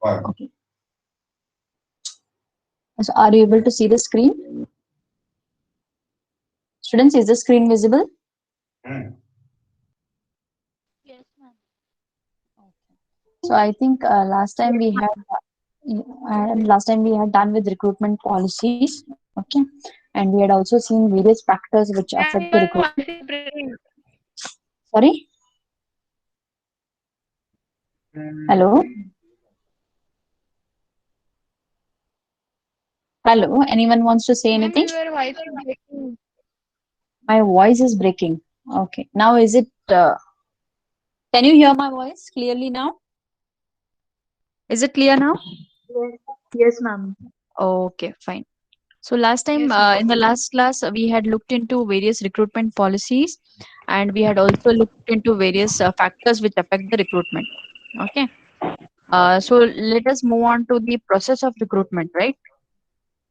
Okay. So are you able to see the screen? Students, is the screen visible? Yes, ma'am. So I think last time we had done with recruitment policies. Okay, and we had also seen various factors which affect Ma'am, the your recruitment. voice is breaking. Sorry. Hello. Hello. Anyone wants to say Ma'am, anything? your voice is breaking. My voice is breaking. Okay. Now is it? Can you hear my voice clearly now? Is it clear now? Yes, yes, ma'am. Okay, fine. So last time, Yes, ma'am. in the last class, we had looked into various recruitment policies, and we had also looked into various factors which affect the recruitment. Okay. So let us move on to the process of recruitment, right?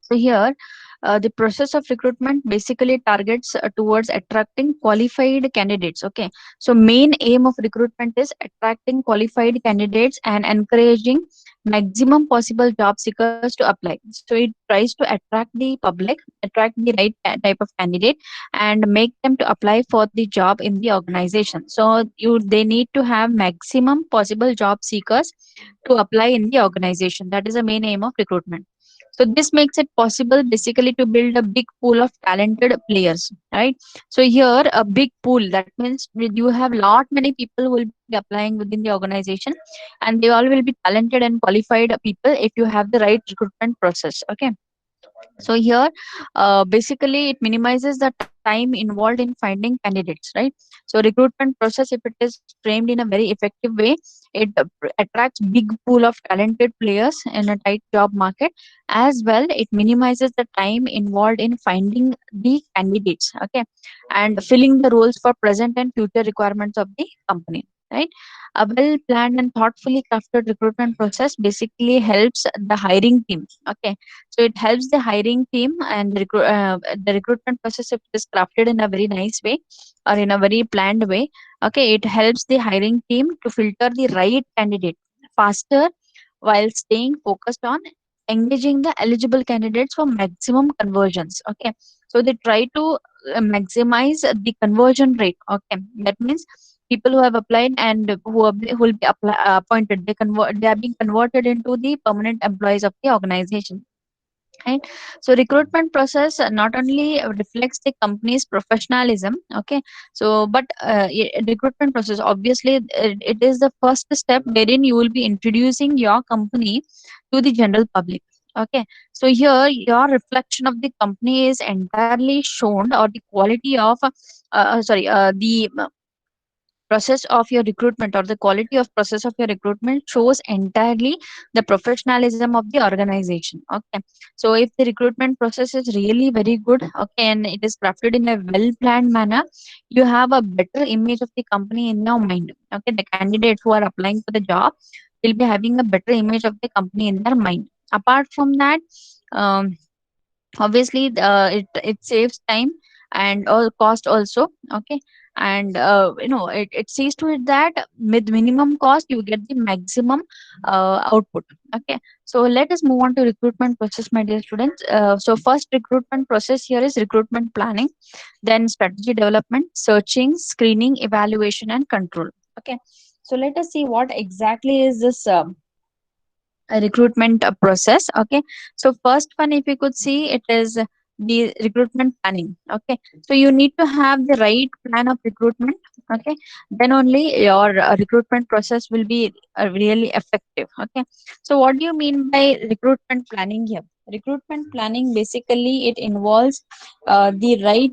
So here, the process of recruitment basically targets towards attracting qualified candidates. Okay, so main aim of recruitment is attracting qualified candidates and encouraging maximum possible job seekers to apply. So it tries to attract the public, attract the right type of candidate, and make them to apply for the job in the organization. So they need to have maximum possible job seekers to apply in the organization. That is the main aim of recruitment. So this makes it possible basically to build a big pool of talented players, right? So here a big pool, that means you have lot many people who will be applying within the organization, and they all will be talented and qualified people if you have the right recruitment process. Okay. So here, basically, it minimizes the time involved in finding candidates, right? So recruitment process, if it is framed in a very effective way, it attracts big pool of talented players in a tight job market. As well, it minimizes the time involved in finding the candidates, okay, and filling the roles for present and future requirements of the company, right? A well planned and thoughtfully crafted recruitment process basically helps the hiring team. Okay, so it helps the hiring team and the recruitment process, if it is crafted in a very nice way or in a very planned way. Okay, it helps the hiring team to filter the right candidate faster while staying focused on engaging the eligible candidates for maximum conversions. Okay, so they try to maximize the conversion rate. Okay, that means people who have applied and who will be appointed, they are being converted into the permanent employees of the organization, right? So recruitment process not only reflects the company's professionalism. Okay, so but recruitment process, obviously, it is the first step wherein you will be introducing your company to the general public. Okay, so here your reflection of the company is entirely shown, or the quality of sorry the process of your recruitment, or the quality of process of your recruitment shows entirely the professionalism of the organization. Okay, so if the recruitment process is really very good, okay, and it is crafted in a well planned manner, you have a better image of the company in your mind. Okay, the candidates who are applying for the job will be having a better image of the company in their mind. Apart from that, um, obviously it saves time and all cost also. Okay, and it sees to it that with minimum cost you get the maximum output. Okay, so let us move on to recruitment process, my dear students. So first recruitment process here is recruitment planning, then strategy development, searching, screening, evaluation, and control. Okay, so let us see what exactly is this recruitment process. Okay, so first one, if you could see, it is the recruitment planning. Okay, so you need to have the right plan of recruitment. Okay, then only your recruitment process will be really effective. Okay, so what do you mean by recruitment planning here? Recruitment planning basically it involves the right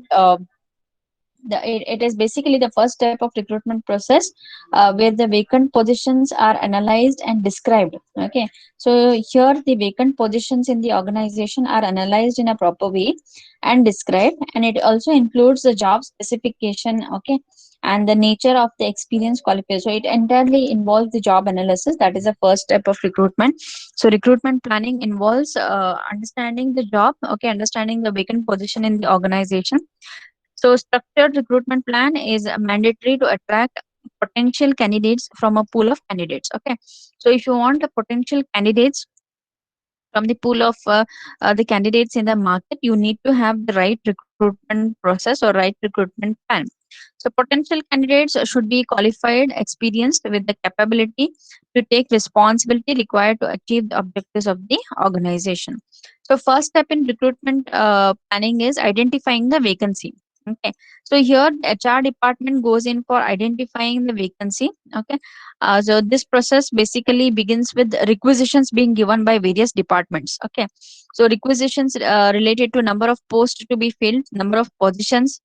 it is basically the first step of recruitment process, where the vacant positions are analyzed and described. Okay, so here the vacant positions in the organization are analyzed in a proper way and described, and it also includes the job specification. Okay, and the nature of the experience qualified. So it entirely involves the job analysis. That is the first step of recruitment. So recruitment planning involves understanding the job. Okay, understanding the vacant position in the organization. So structured recruitment plan is mandatory to attract potential candidates from a pool of candidates. Okay, so if you want a potential candidates from the pool of the candidates in the market, you need to have the right recruitment process or right recruitment plan. So potential candidates should be qualified, experienced, with the capability to take responsibility required to achieve the objectives of the organization. So first step in recruitment planning is identifying the vacancy. Okay, so here the HR department goes in for identifying the vacancy. Okay, so this process basically begins with requisitions being given by various departments. Okay, so requisitions related to number of posts to be filled, number of positions,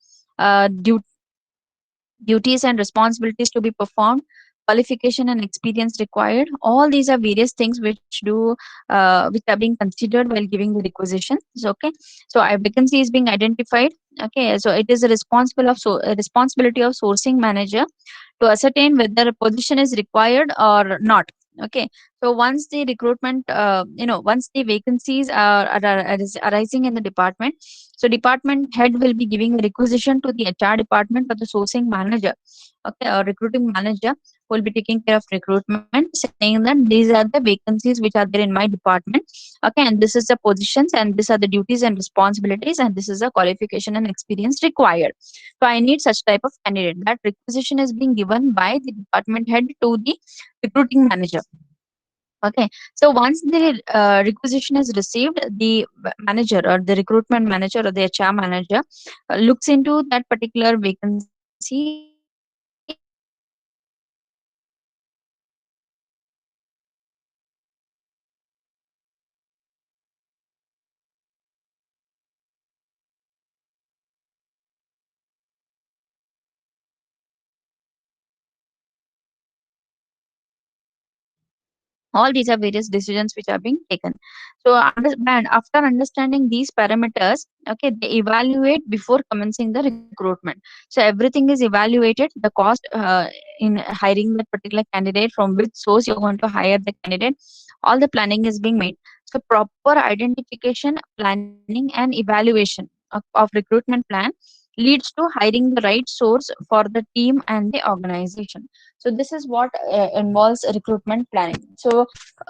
duties and responsibilities to be performed, qualification and experience required. All these are various things which are being considered while giving the requisition. So, okay, so a vacancy is being identified. Okay, so it is a responsibility of sourcing manager to ascertain whether a position is required or not. Okay, so once the recruitment once the vacancies are arising in the department, so department head will be giving a requisition to the HR department or the sourcing manager. Okay, or recruiting manager will be taking care of recruitment, saying that these are the vacancies which are there in my department. Okay, and this is the positions, and these are the duties and responsibilities, and this is the qualification and experience required. So I need such type of candidate. That requisition is being given by the department head to the recruiting manager. Okay, so once the requisition is received, the manager or the recruitment manager or the HR manager looks into that particular vacancy and identifies all these are various decisions which are being taken. So and after understanding these parameters, okay, they evaluate before commencing the recruitment. So everything is evaluated, the cost in hiring that particular candidate, from which source you're going to hire the candidate, all the planning is being made. So proper identification, planning and evaluation of recruitment plan leads to hiring the right source for the team and the organization. So this is what involves recruitment planning. So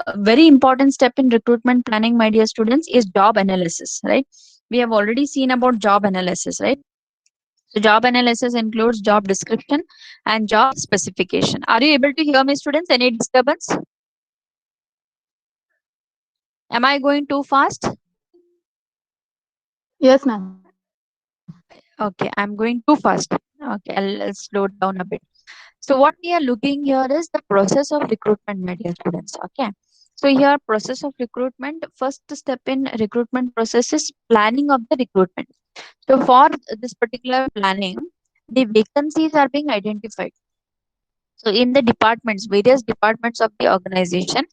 a very important step in recruitment planning, my dear students, is job analysis, right? We have already seen about job analysis, right? So job analysis includes job description and job specification. Are you able to hear me, students? Any disturbance? Am I going too fast? Yes, ma'am. Okay, I'm going too fast. Okay, I'll slow down a bit. So what we are looking here is the process of recruitment, my dear students. Okay. So here, process of recruitment. First step in recruitment process is planning of the recruitment. So for this particular planning, the vacancies are being identified. So in the departments, various departments of the organization,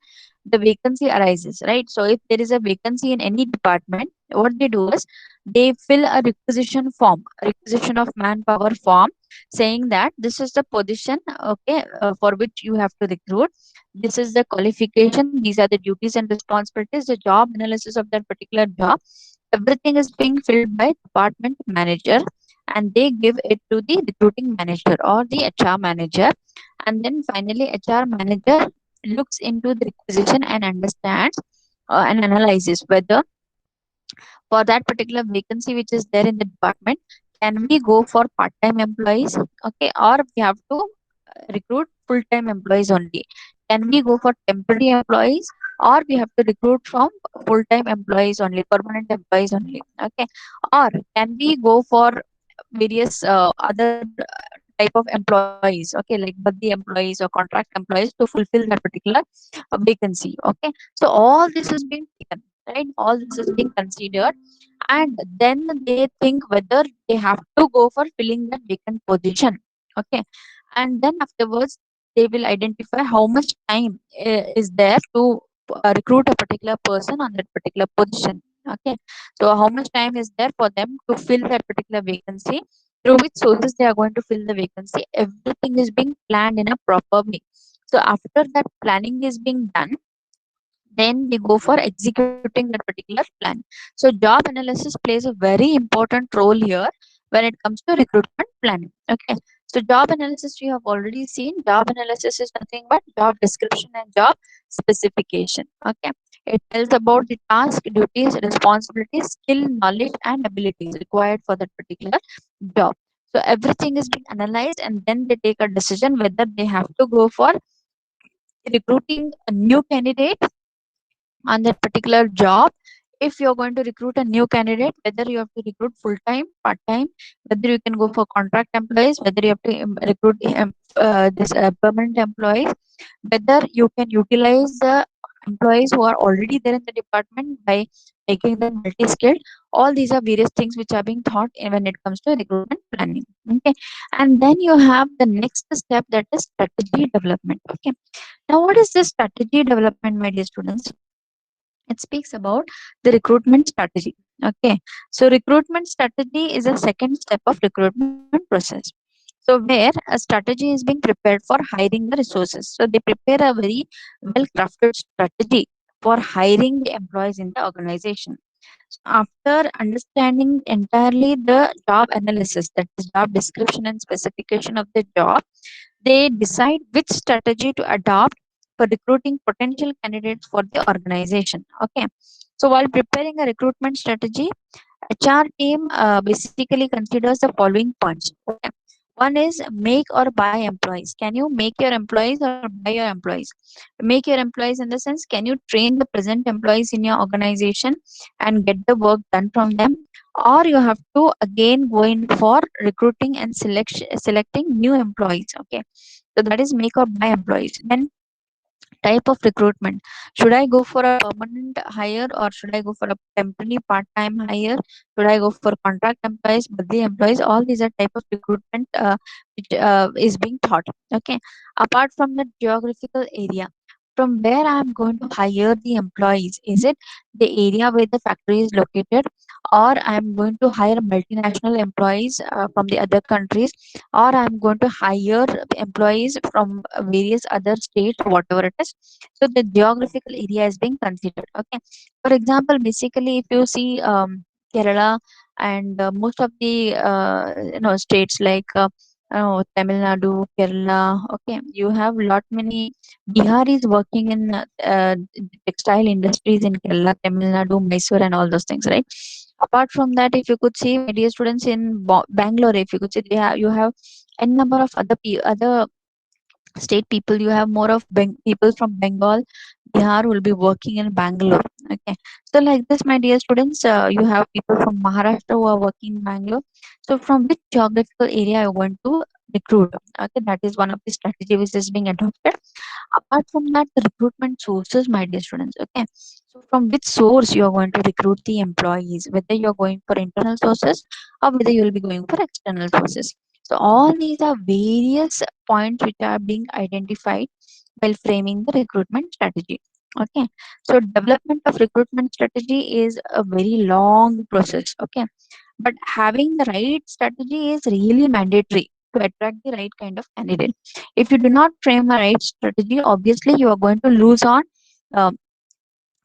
the vacancy arises, right? So if there is a vacancy in any department, what they do is they fill a requisition form, a requisition of manpower form, saying that this is the position, okay, for which you have to recruit. This is the qualification. These are the duties and responsibilities, the job analysis of that particular job. Everything is being filled by department manager, and they give it to the recruiting manager or the HR manager. And then finally, HR manager looks into the requisition and understands and analyzes whether for that particular vacancy which is there in the department, can we go for part-time employees, okay, or we have to recruit full-time employees only? Can we go for temporary employees, or we have to recruit from full-time employees only, permanent employees only? Okay, or can we go for various other type of employees, okay, like buddy employees or contract employees to fulfill that particular vacancy? Okay, so all this is being taken, right? All this is being considered, and then they think whether they have to go for filling that vacant position. Okay, and then afterwards they will identify how much time is there to recruit a particular person on that particular position. Okay, so how much time is there for them to fill that particular vacancy, through which sources they are going to fill the vacancy. Everything is being planned in a proper way. So after that planning is being done, then we go for executing that particular plan. So job analysis plays a very important role here when it comes to recruitment planning. Okay, So job analysis you have already seen. Job analysis is nothing but job description and job specification. Okay. It tells about the task, duties, responsibilities, skill, knowledge, and abilities required for that particular job. So everything is being analyzed and then they take a decision whether they have to go for recruiting a new candidate on that particular job. If you're going to recruit a new candidate, whether you have to recruit full time, part time, whether you can go for contract employees, whether you have to recruit this permanent employees, whether you can utilize the employees who are already there in the department by making them multi skilled. All these are various things which are being thought when it comes to recruitment planning. Okay, and then you have the next step, that is strategy development. Okay, now what is this strategy development, my dear students? It speaks about the recruitment strategy. Okay, so recruitment strategy is a second step of recruitment process, so where a strategy is being prepared for hiring the resources. So they prepare a very well crafted strategy for hiring the employees in the organization. So after understanding entirely the job analysis, that is job description and specification of the job, they decide which strategy to adopt for recruiting potential candidates for the organization. Okay. So while preparing a recruitment strategy, HR team basically considers the following points. Okay. One is make or buy employees. Can you make your employees or buy your employees? Make your employees in the sense, can you train the present employees in your organization and get the work done from them? Or you have to again go in for recruiting and selecting new employees. Okay. So that is make or buy employees. Then type of recruitment, should I go for a permanent hire or should I go for a temporary part-time hire? Should I go for contract employees, buddy employees? All these are type of recruitment which is being thought. Okay, apart from the geographical area, from where I am going to hire the employees, is it the area where the factory is located, or I am going to hire multinational employees from the other countries, or I'm going to hire employees from various other states or whatever it is. So the geographical area is being considered. Okay, for example, basically if you see Kerala and most of the states like Tamil Nadu, Kerala. Okay, you have lot many Biharis working in textile industries in Kerala, Tamil Nadu, Mysore, and all those things, right? Apart from that, if you could see, my dear students, in Bangalore, if you could see, you have a number of other state people. You have more of people from Bengal, Bihar will be working in Bangalore. Okay, so like this, my dear students, you have people from Maharashtra who are working in Bangalore. So from which geographical area you want to recruit? Okay, that is one of the strategy which is being adopted. Apart from that, the recruitment sources, my dear students. Okay, so from which source you are going to recruit the employees, whether you are going for internal sources or whether you will be going for external sources. So all these are various points which are being identified while framing the recruitment strategy. Okay, so development of recruitment strategy is a very long process. Okay, but having the right strategy is really mandatory to attract the right kind of candidate. If you do not frame a right strategy, obviously you are going to lose on um,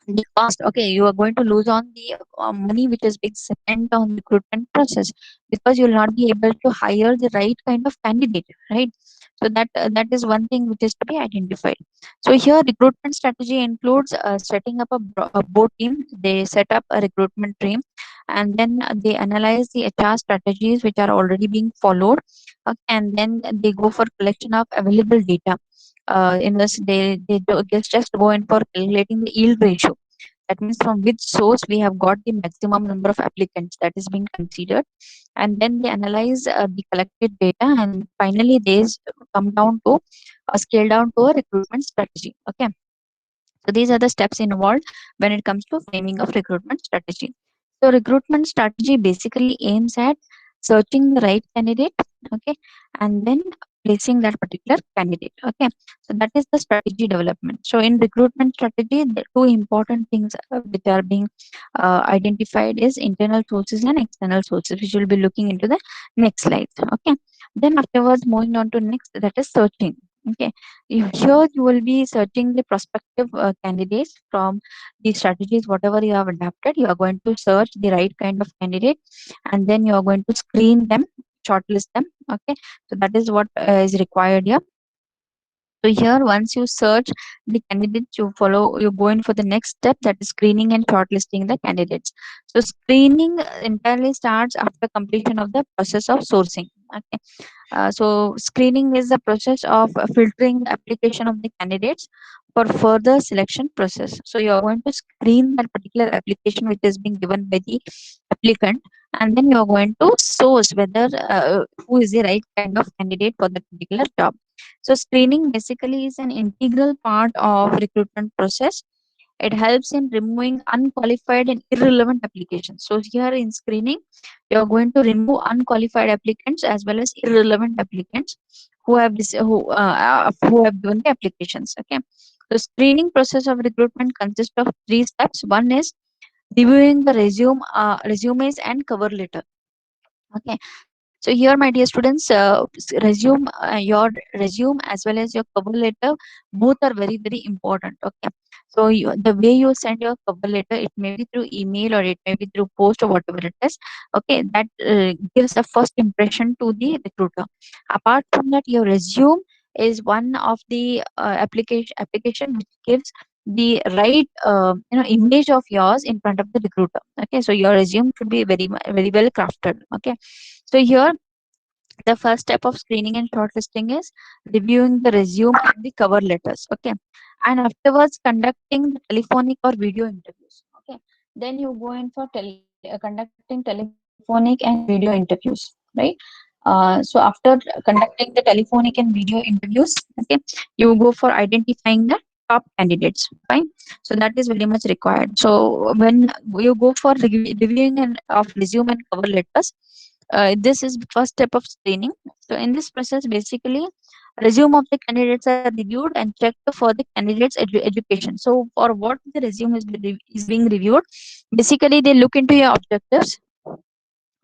the cost. Okay, you are going to lose on the money which is being spent on recruitment process, because you will not be able to hire the right kind of candidate, right? So that is one thing which is to be identified. So here recruitment strategy includes setting up a board team. They set up a recruitment team, and then they analyze the HR strategies which are already being followed. And then they go for collection of available data. In this, just go in for calculating the yield ratio. That means from which source we have got the maximum number of applicants, that is being considered. And then they analyze the collected data, and finally they come down to scale down to a recruitment strategy. Okay, so these are the steps involved when it comes to framing of recruitment strategy. So recruitment strategy basically aims at searching the right candidate, okay, and then placing that particular candidate. Okay, so that is the strategy development. So in recruitment strategy, the two important things which are being identified is internal sources and external sources, which will be looking into the next slide. Okay, then afterwards moving on to next, that is searching. Okay, here you will be searching the prospective candidates from the strategies whatever you have adapted. You are going to search the right kind of candidate, and then you are going to screen them shortlist them. Okay, so that is what is required here. So here, once you search the candidates, you go in for the next step, that is screening and shortlisting the candidates. So screening entirely starts after completion of the process of sourcing. Okay, so screening is the process of filtering the application of the candidates for further selection process. So you are going to screen that particular application which is being given by the applicant, and then you are going to source whether who is the right kind of candidate for that particular job. So screening basically is an integral part of recruitment process. It helps in removing unqualified and irrelevant applications. So here in screening, you are going to remove unqualified applicants as well as irrelevant applicants who have given the applications. Okay. The screening process of recruitment consists of three steps. One is reviewing the resumes and cover letter. Okay, so here, my dear students, your resume as well as your cover letter, both are very, very important. Okay, so the way you send your cover letter, it may be through email or it may be through post or whatever it is. Okay, that gives a first impression to the recruiter. Apart from that, your resume is one of the application which gives the right image of yours in front of the recruiter. Okay, so your resume should be very well crafted. Okay, so here the first step of screening and shortlisting is reviewing the resume and the cover letters. Okay, and afterwards conducting the telephonic or video interviews. Okay, then you go in for conducting telephonic and video interviews, right? So after conducting the telephonic and video interviews, okay, you go for identifying the top candidates. Fine. So that is very much required. So when you go for reviewing and of resume and cover letters, this is the first step of screening. So in this process, basically, resume of the candidates are reviewed and checked for the candidates' education. So for what the resume is being reviewed, basically they look into your objectives.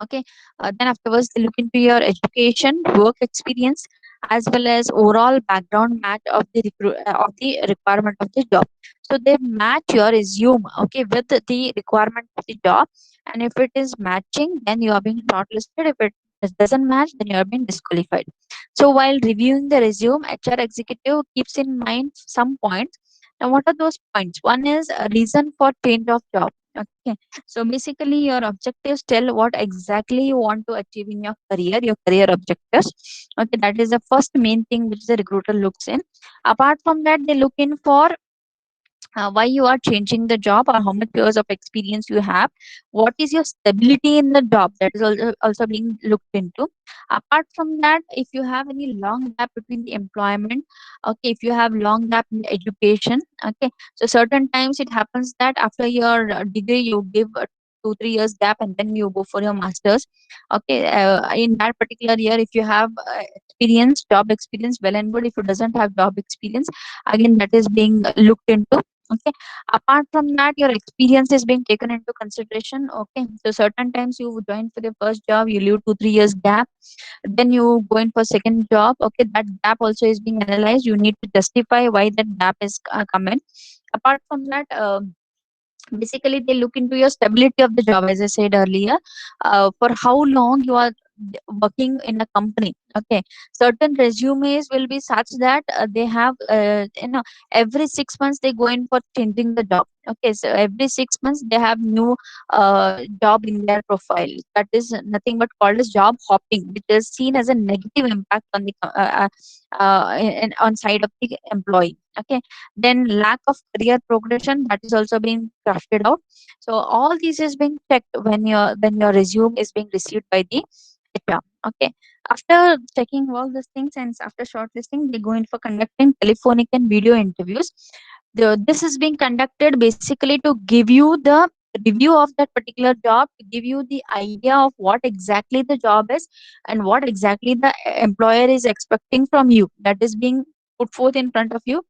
Okay, then afterwards they look into your education, work experience, as well as overall background match of the of the requirement of the job. So they match your resume, okay, with the requirement of the job, and if it is matching, then you are being shortlisted. If it doesn't match, then you are being disqualified. So while reviewing the resume, HR executive keeps in mind some points. Now, what are those points? One is a reason for change of job. Okay, so basically, your objectives tell what exactly you want to achieve in your career objectives. Okay, that is the first main thing which the recruiter looks in. Apart from that, they look in for why you are changing the job or how much years of experience you have, what is your stability in the job, that is also being looked into. Apart from that, if you have any long gap between the employment, okay, if you have long gap in the education, okay, so certain times it happens that after your degree you give 2 3 years gap and then you go for your masters. Okay, in that particular year, if you have experience, job experience, well and good. If you doesn't have job experience, again that is being looked into. Okay, apart from that, your experience is being taken into consideration. Okay, so certain times you join for the first job, you leave 2 3 years gap, then you go in for second job. Okay, that gap also is being analyzed. You need to justify why that gap is coming. Apart from that, basically they look into your stability of the job, as I said earlier, for how long you are working in a company. Okay, certain resumes will be such that they have every 6 months they go in for changing the job. Okay, so every 6 months they have new job in their profile. That is nothing but called as job hopping, which is seen as a negative impact on the on side of the employee. Okay, then lack of career progression, that is also being crafted out. So all these is being checked when your resume is being received by the HR. Okay, after checking all these things and after shortlisting, they go in for conducting telephonic and video interviews. This is being conducted basically to give you the review of that particular job, to give you the idea of what exactly the job is and what exactly the employer is expecting from you, that is being put forth in front of you,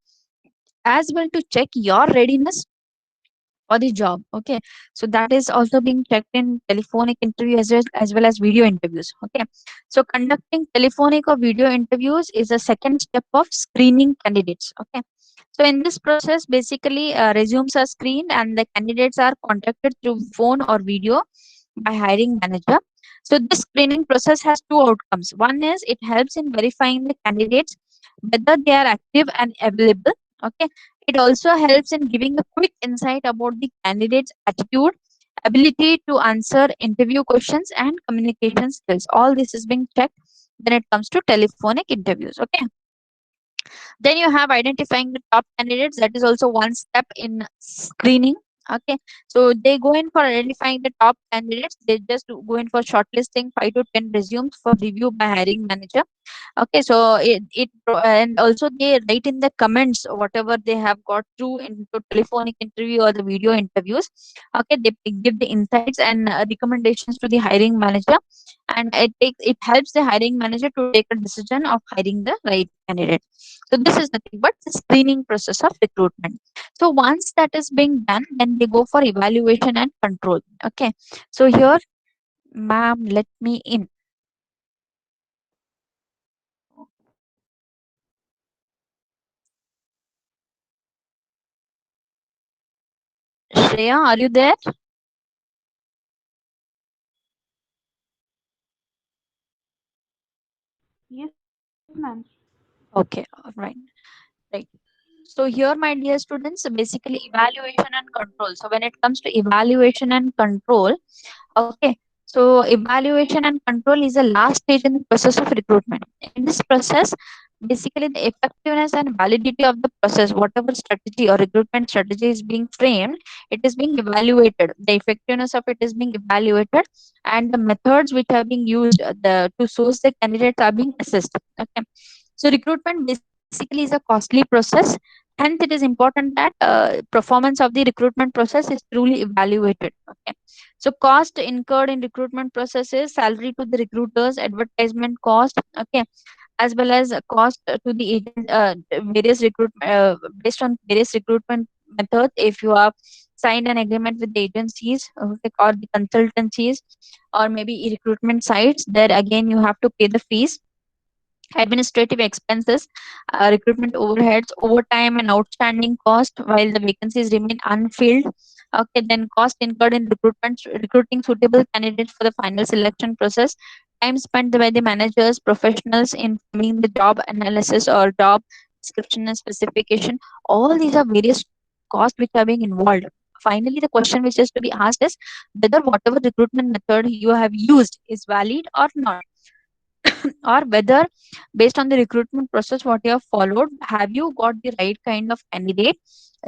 as well to check your readiness for the job. Okay, so that is also being checked in telephonic interview as well as video interviews. Okay, so conducting telephonic or video interviews is a second step of screening candidates. Okay, so in this process, basically resumes are screened and the candidates are contacted through phone or video by hiring manager. So this screening process has two outcomes. One is it helps in verifying the candidates whether they are active and available. Okay. It also helps in giving a quick insight about the candidate's attitude, ability to answer interview questions, and communication skills. All this is being checked when it comes to telephonic interviews. Okay. Then you have identifying the top candidates. That is also one step in screening. Okay. So they go in for identifying the top candidates. They just go in for shortlisting 5 to 10 resumes for review by hiring manager. Okay, so and also they write in the comments whatever they have got through into telephonic interview or the video interviews. Okay, they give the insights and recommendations to the hiring manager, and it helps the hiring manager to take a decision of hiring the right candidate. So this is nothing but the screening process of recruitment. So once that is being done, then they go for evaluation and control. Okay, so here, ma'am, let me in. Shreya, are you there? Yes, ma'am. Okay, all right. Right. So here, my dear students, basically evaluation and control. So when it comes to evaluation and control, okay. So evaluation and control is the last stage in the process of recruitment. In this process, basically the effectiveness and validity of the process, whatever strategy or recruitment strategy is being framed, it is being evaluated. The effectiveness of it is being evaluated, and the methods which are being used to source the candidates are being assessed. Okay. So recruitment basically is a costly process. Hence, it is important that performance of the recruitment process is truly evaluated. Okay. So cost incurred in recruitment processes, salary to the recruiters, advertisement cost, okay, as well as a cost to the agent, various recruit based on various recruitment methods. If you have signed an agreement with the agencies, okay, or the consultancies, or maybe recruitment sites, there again you have to pay the fees, administrative expenses, recruitment overheads, overtime, and outstanding cost while the vacancies remain unfilled. Okay, then cost incurred in recruiting suitable candidates for the final selection process, time spent by the managers, professionals in forming the job analysis or job description and specification. All these are various costs which are being involved. Finally, the question which is to be asked is whether whatever recruitment method you have used is valid or not, or whether based on the recruitment process what you have followed, have you got the right kind of candidate.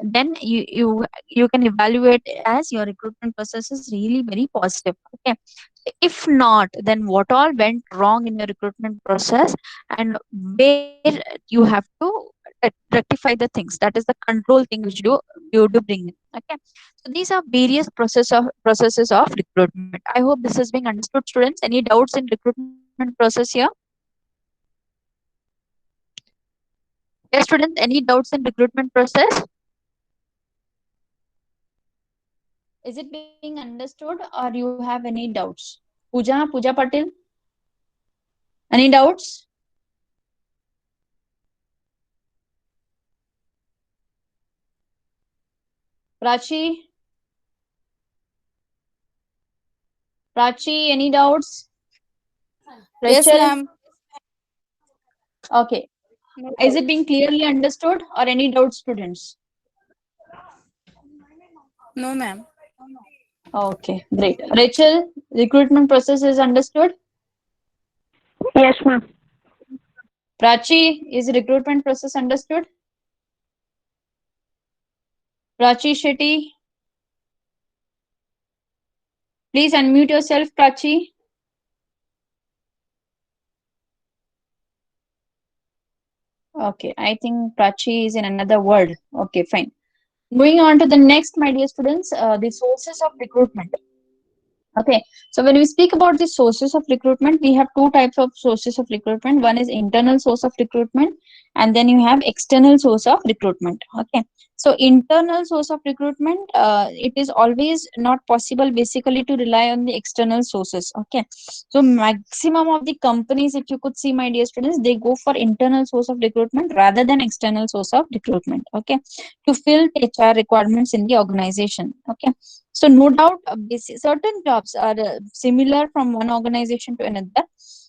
Then you can evaluate as your recruitment process is really very positive. Okay. If not, then what all went wrong in your recruitment process, and where you have to rectify the things. That is the control thing which you do bring in. Okay. So these are various processes of recruitment. I hope this is being understood, students. Any doubts in recruitment process here? Yes, students, any doubts in recruitment process? Is it being understood or you have any doubts? Pooja Patil, any doubts? Prachi, Prachi, any doubts? Yes, Rachel, ma'am. okay. No Is it doubts. being clearly understood or any doubts, students? No, ma'am. Okay, great. Rachel, recruitment process is understood. Yes, ma'am. Prachi, is recruitment process understood? Prachi Shetty, please unmute yourself, Prachi. Okay, I think Prachi is in another world. Okay, fine. Moving on to the next, my dear students, the sources of recruitment. Okay, so when we speak about the sources of recruitment, we have two types of sources of recruitment. One is internal source of recruitment, and then you have external source of recruitment. Okay, so internal source of recruitment, it is always not possible basically to rely on the external sources. Okay, so maximum of the companies, if you could see, my dear students, they go for internal source of recruitment rather than external source of recruitment. Okay, to fill HR requirements in the organization. Okay, So no doubt, certain jobs are similar from one organization to another,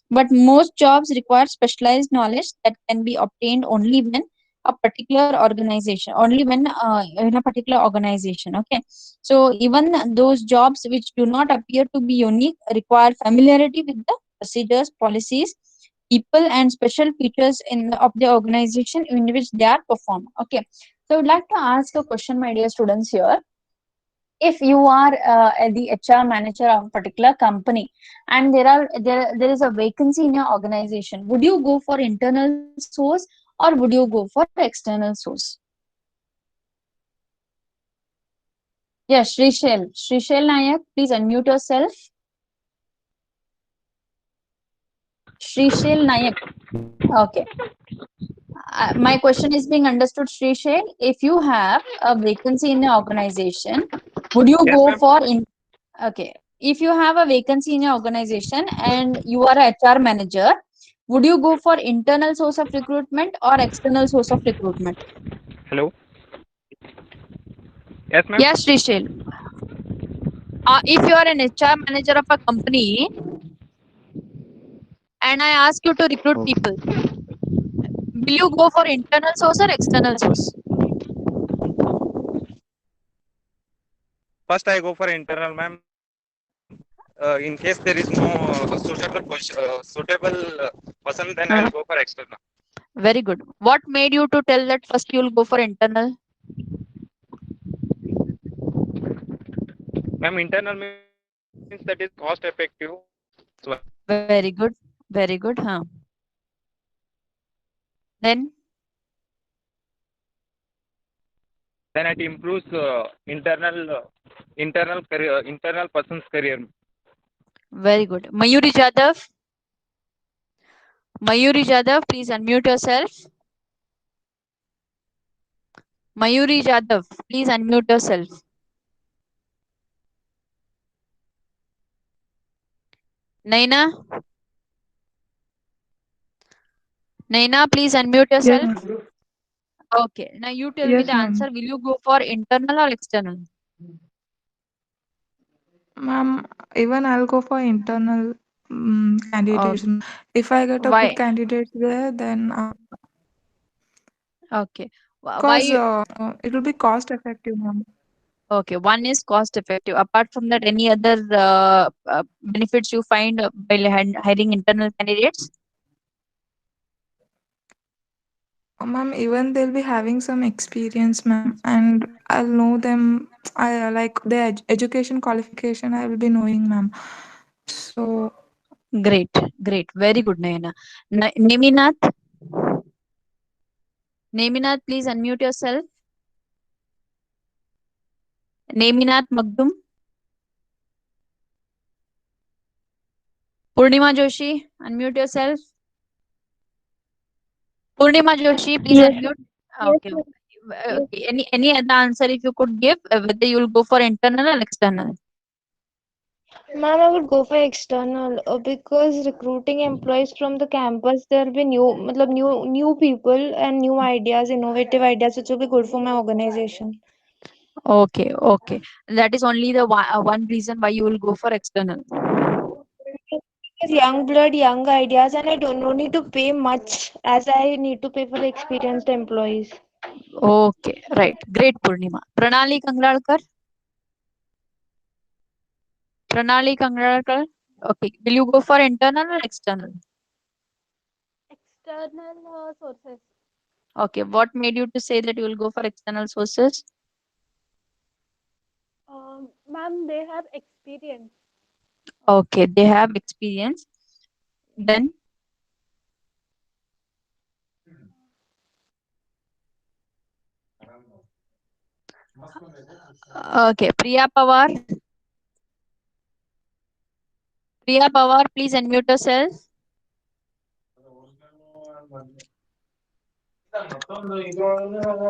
but most jobs require specialized knowledge that can be obtained only when only when in a particular organization. Okay, so even those jobs which do not appear to be unique require familiarity with the procedures, policies, people, and special features of the organization in which they are performed. Okay, so I would like to ask a question, my dear students here. If you are the HR manager of a particular company and there is a vacancy in your organization, would you go for internal source or would you go for external source? Yes, Shrishel Nayak, please unmute yourself. Shrishel Nayak. Okay. My question is being understood, Shrishel. If you have a vacancy in your organization, would you Yes, go ma'am. for in okay. If you have a vacancy in your organization and you are a HR manager, would you go for internal source of recruitment or external source of recruitment? Hello. Yes, ma'am. Yes, Shrishel. If you are an HR manager of a company and I ask you to recruit people, will you go for internal source or external source? First, I go for internal, ma'am. In case there is no suitable person, then I'll go Uh-huh. for external. Very good. What made you to tell that first you will go for internal? Ma'am, internal means that is cost effective. That's why. Very good. Very good. Huh. Then, Then it improves internal career, internal person's career. very good. Mayuri Jadhav. Mayuri Jadhav, please unmute yourself. Mayuri Jadhav, please unmute yourself. Naina. Naina, please unmute Yes, yourself. ma'am. Okay. Now you tell me Yes, the answer. ma'am. Will you go for internal or external? Ma'am, even I'll go for internal Uh, candidates. If I get a good why? candidate there, then Okay. because Why? it will be cost effective, ma'am. Okay. One is cost effective. Apart from that, any other benefits you find by hiring internal candidates? Ma'am, even they'll be having some experience, ma'am, and I'll know them. I like their education qualification. I will be knowing, ma'am. So, Great. Great. Very good, Naina. Neminath. Neminath, please unmute yourself. Neminath Magdum. Purnima Joshi, unmute yourself. Purnima Joshi, please Yes, unmute. yes, Okay. ma'am. Yes. Okay. Any other answer if you could give, whether you will go for internal or external? Ma'am, I would go for external because recruiting employees from the campus, there will be new people and new ideas, innovative ideas, which will be good for my organization. Okay. Okay. That is only the one reason why you will go for external. Because young blood, young ideas, and I don't no need to pay much as I need to pay for the experienced employees. Okay. Right. Great, Purnima. Pranali Kangalkar. Pranali Kangalkar. Okay. Will you go for internal or external? External sources. Okay. What made you to say that you will go for external sources? Ma'am, they have experience. Okay. They have experience. Then, okay. Priya Pawar. Priya Pawar, please unmute yourself.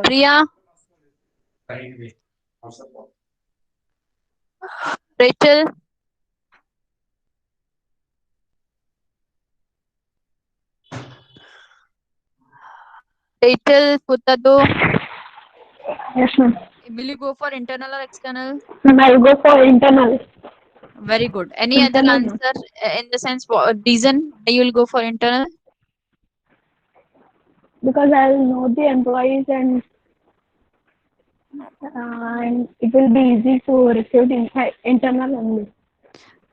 Priya, Rachel, Rachel Futado. Yes, ma'am. Will you go for internal or external? Ma'am, I'll go for internal. Very good. Any other Internal, ma'am. answer in the sense reason why you will go for internal? Because I'll know the employees and it will be easy to recruit internal only.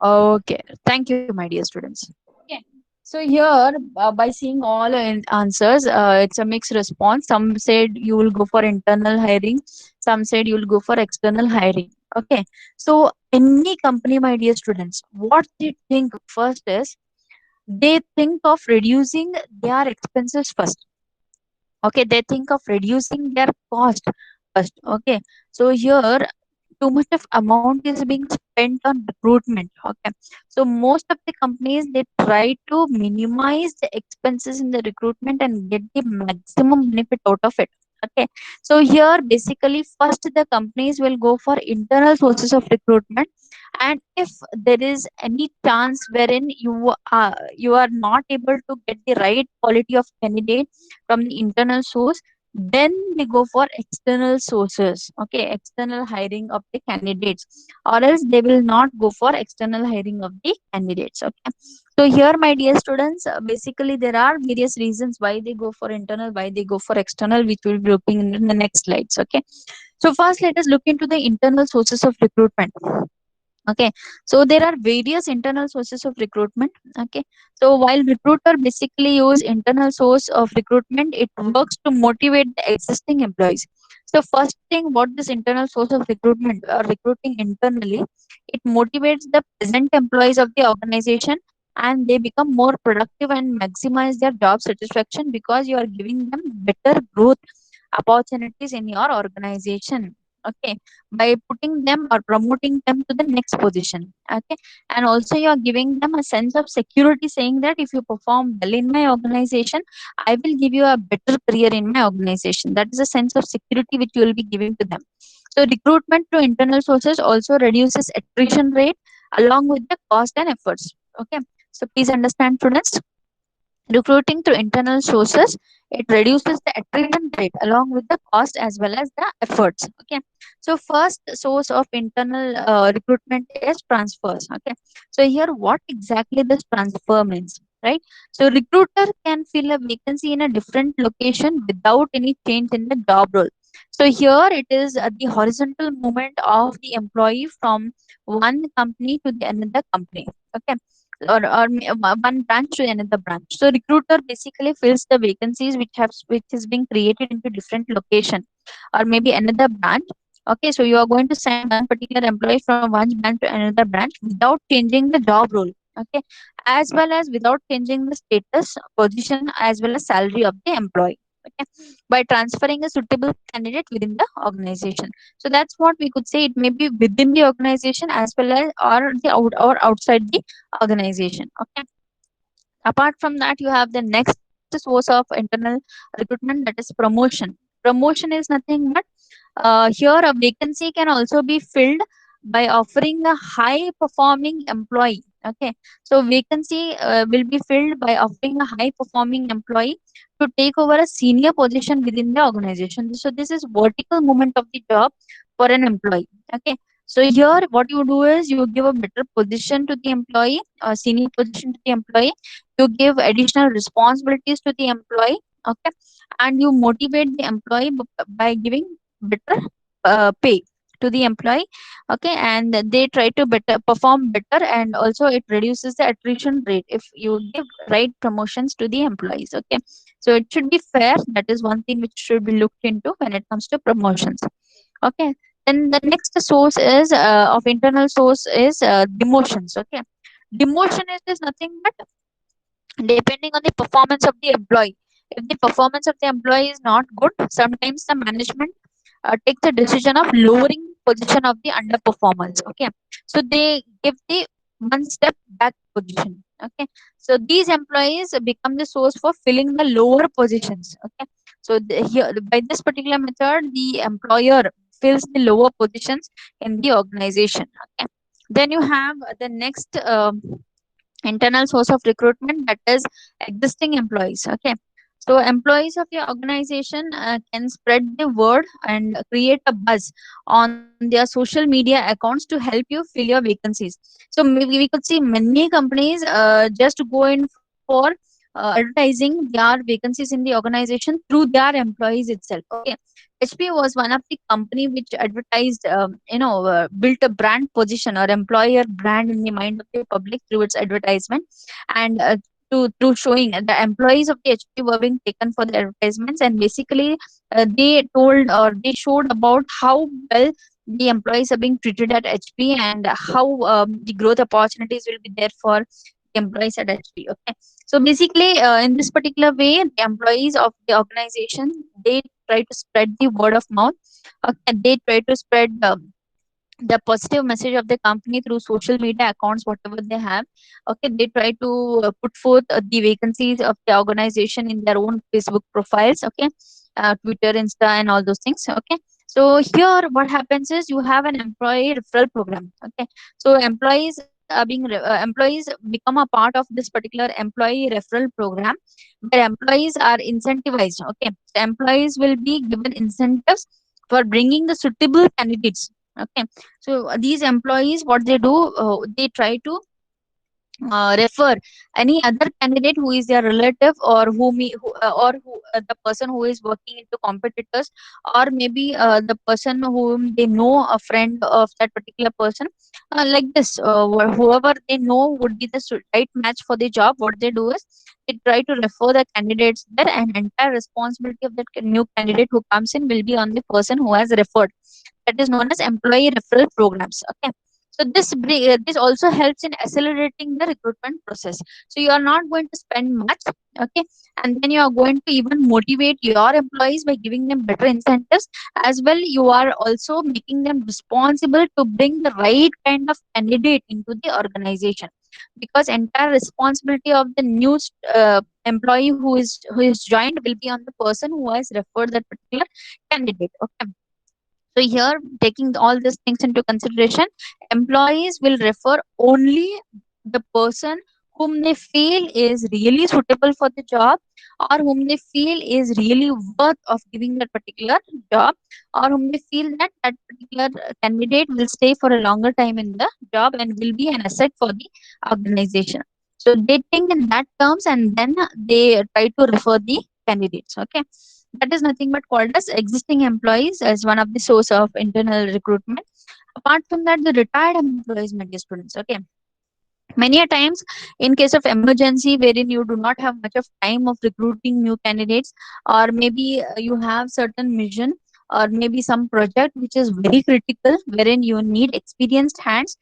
Okay. Thank you, my dear students. Okay. So here, by seeing all answers, it's a mixed response. Some said you will go for internal hiring. Some said you will go for external hiring. Okay. So any company, my dear students, what they think first is they think of reducing their expenses first. Okay, they think of reducing their cost first. Okay, so here too much of amount is being spent on recruitment. Okay, so most of the companies they try to minimize the expenses in the recruitment and get the maximum benefit out of it. Okay, so here basically first the companies will go for internal sources of recruitment, and if there is any chance wherein you are not able to get the right quality of candidate from the internal source, then they go for external sources. Okay, external hiring of the candidates, or else they will not go for external hiring of the candidates. Okay, so here my dear students, basically there are various reasons why they go for internal, why they go for external, which we'll be looking in the next slides. Okay, so first let us look into the internal sources of recruitment. Okay, so there are various internal sources of recruitment. Okay, so while recruiter basically use internal source of recruitment, it works to motivate the existing employees. So first thing, what this internal source of recruitment or recruiting internally, it motivates the present employees of the organization, and they become more productive and maximize their job satisfaction because you are giving them better growth opportunities in your organization. Okay, by putting them or promoting them to the next position. Okay, and also you are giving them a sense of security, saying that if you perform well in my organization, I will give you a better career in my organization. That is a sense of security which you will be giving to them. So recruitment through internal sources also reduces attrition rate along with the cost and efforts. Okay, so please understand students, recruiting through internal sources, it reduces the attrition rate along with the cost as well as the efforts. Okay, so first source of internal recruitment is transfers. Okay, so here what exactly this transfer means, right? So recruiter can fill a vacancy in a different location without any change in the job role. So here it is the horizontal movement of the employee from one company to the another company. Okay, one branch to another branch. So recruiter basically fills the vacancies which is being created into different location or maybe another branch. Okay, so you are going to send one particular employee from one branch to another branch without changing the job role. Okay, as well as without changing the status, position, as well as salary of the employee. Okay, by transferring a suitable candidate within the organization. So that's what we could say. It may be within the organization as well as or outside the organization. Okay, apart from that, you have the next source of internal recruitment, that is promotion. Promotion is nothing but here a vacancy can also be filled by offering a high performing employee. Okay, so vacancy will be filled by offering a high performing employee to take over a senior position within the organization. So this is vertical movement of the job for an employee. Okay, so here what you do is you give a better position to the employee, a senior position to the employee. You give additional responsibilities to the employee. Okay, and you motivate the employee by giving better pay to the employee. Okay, and they try to better perform better, and also it reduces the attrition rate if you give right promotions to the employees. Okay, so it should be fair. That is one thing which should be looked into when it comes to promotions. Okay, then the next source is of internal source is demotions. Okay, demotion is nothing but depending on the performance of the employee. If the performance of the employee is not good, sometimes the management takes the decision of lowering position of the underperformance. Okay, so they give the one step back position. Okay, so these employees become the source for filling the lower positions. Okay, so here by this particular method, the employer fills the lower positions in the organization. Okay, then you have the next internal source of recruitment, that is existing employees. Okay, So employees of your organization can spread the word and create a buzz on their social media accounts to help you fill your vacancies. So maybe we could see many companies just go in for advertising their vacancies in the organization through their employees itself. Okay, HP was one of the company which advertised, built a brand position or employer brand in the mind of the public through its advertisement, and through showing the employees of the HP were being taken for the advertisements, and basically they told or they showed about how well the employees are being treated at HP, and how the growth opportunities will be there for the employees at HP. Okay, so basically, in this particular way, the employees of the organization, they try to spread the word of mouth. Okay, they try to spread the positive message of the company through social media accounts, whatever they have. Okay, they try to put forth the vacancies of the organization in their own Facebook profiles. Okay, Twitter, Insta, and all those things. Okay, so here what happens is you have an employee referral program. Okay, so employees become a part of this particular employee referral program, where employees are incentivized. Okay, so employees will be given incentives for bringing the suitable candidates. Okay, so these employees, what they do, they try to refer any other candidate who is their relative, or the person who is working into competitors, or maybe the person whom they know, a friend of that particular person, like this, whoever they know would be the right match for the job. What they do is they try to refer the candidates there, and entire responsibility of that new candidate who comes in will be on the person who has referred. That is known as employee referral programs. Okay, so this also helps in accelerating the recruitment process. So you are not going to spend much. Okay, and then you are going to even motivate your employees by giving them better incentives. As well, you are also making them responsible to bring the right kind of candidate into the organization, because entire responsibility of the new employee who is joined will be on the person who has referred that particular candidate. Okay, so here, taking all these things into consideration, employees will refer only the person whom they feel is really suitable for the job, or whom they feel is really worth of giving that particular job, or whom they feel that that particular candidate will stay for a longer time in the job and will be an asset for the organization. So they think in that terms, and then they try to refer the candidates. Okay, that is nothing but called as existing employees as one of the source of internal recruitment. Apart from that, the retired employees, my dear students. Okay, many a times, in case of emergency wherein you do not have much of time of recruiting new candidates, or maybe you have certain mission, or maybe some project which is very critical wherein you need experienced hands,